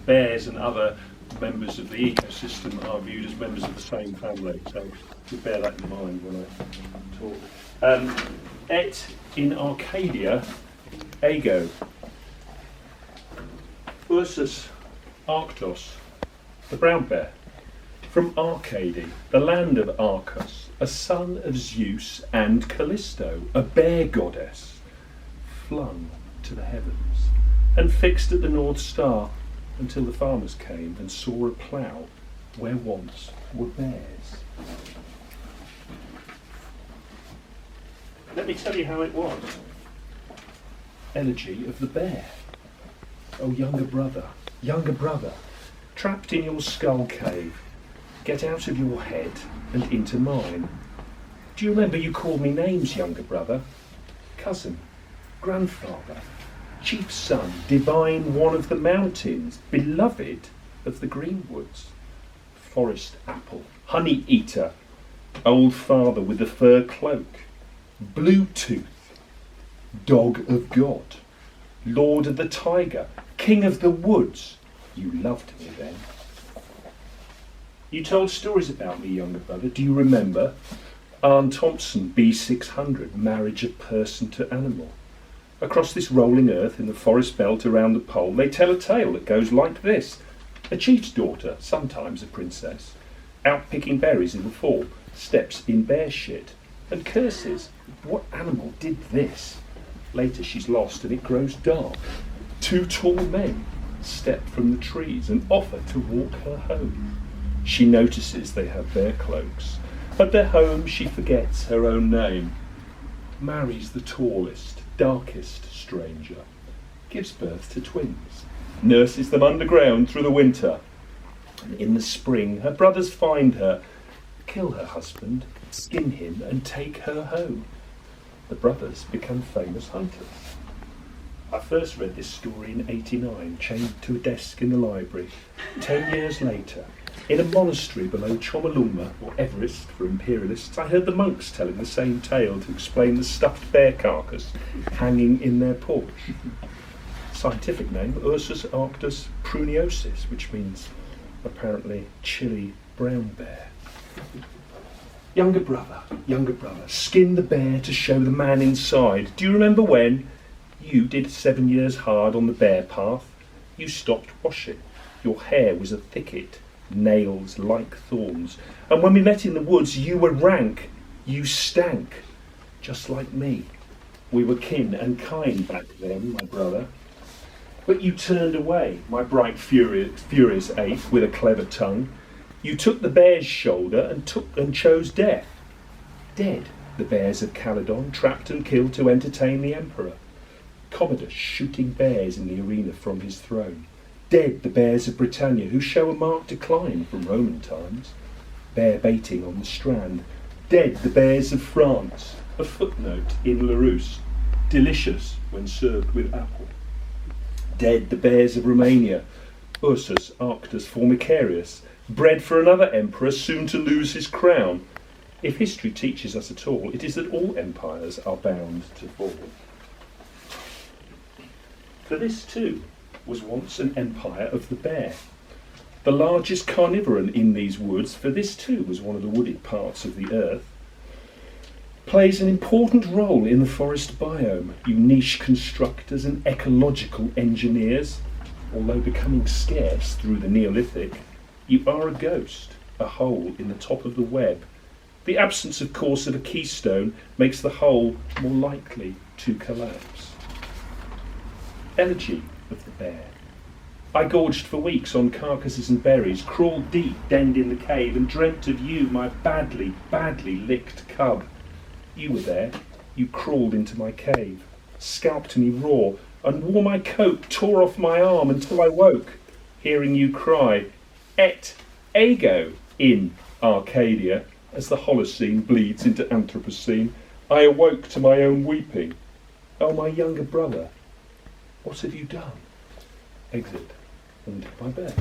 bears and other members of the ecosystem are viewed as members of the same family, so you bear that in mind when I talk. Et in Arcadia, ego. Ursus arctos, the brown bear. From Arcady, the land of Arcos, a son of Zeus and Callisto, a bear goddess, flung to the heavens and fixed at the North Star until the farmers came and saw a plough where once were bears. Let me tell you how it was. Elegy of the bear. Oh, younger brother, trapped in your skull cave, get out of your head and into mine. Do you remember you called me names, younger brother? Cousin, grandfather, chief son, divine one of the mountains, beloved of the greenwoods, forest apple, honey eater, old father with the fur cloak, blue tooth, dog of God, lord of the tiger, king of the woods. You loved me then. You told stories about me, younger brother. Do you remember? Arne Thompson, B600, marriage of person to animal. Across this rolling earth in the forest belt around the pole, they tell a tale that goes like this. A chief's daughter, sometimes a princess, out picking berries in the fall, steps in bear shit and curses. What animal did this? Later she's lost and it grows dark. Two tall men step from the trees and offer to walk her home. She notices they have bear cloaks. At their home she forgets her own name, marries the tallest, darkest stranger, gives birth to twins, nurses them underground through the winter. And in the spring her brothers find her, kill her husband, skin him and take her home. The brothers become famous hunters. I first read this story in '89, chained to a desk in the library. 10 years later, in a monastery below Chomolungma, or Everest for imperialists, I heard the monks telling the same tale to explain the stuffed bear carcass hanging in their porch. Scientific name, Ursus arctos pruniosis, which means apparently chilly brown bear. Younger brother, skin the bear to show the man inside. Do you remember when you did 7 years hard on the bear path? You stopped washing. Your hair was a thicket, nails like thorns. And when we met in the woods, you were rank. You stank, just like me. We were kin and kind back then, my brother. But you turned away, my bright furious ape with a clever tongue. You took the bear's shoulder and chose death. Dead, the bears of Caledon, trapped and killed to entertain the emperor. Commodus shooting bears in the arena from his throne. Dead, the bears of Britannia, who show a marked decline from Roman times. Bear baiting on the Strand. Dead, the bears of France, a footnote in Larousse, delicious when served with apple. Dead, the bears of Romania, Ursus arctos formicarius, bred for another emperor soon to lose his crown. If history teaches us at all, it is that all empires are bound to fall. For this too was once an empire of the bear, the largest carnivoran in these woods, for this too was one of the wooded parts of the earth, plays an important role in the forest biome. You niche constructors and ecological engineers, although becoming scarce through the Neolithic, you are a ghost, a hole in the top of the web. The absence, of course, of a keystone makes the hole more likely to collapse. Elegy of the bear. I gorged for weeks on carcasses and berries, crawled deep, denned in the cave, and dreamt of you, my badly, badly licked cub. You were there. You crawled into my cave, scalped me raw, and wore my coat, tore off my arm until I woke, hearing you cry, Et ego, in Arcadia, as the Holocene bleeds into Anthropocene. I awoke to my own weeping. Oh, my younger brother, what have you done? Exit. And my bear.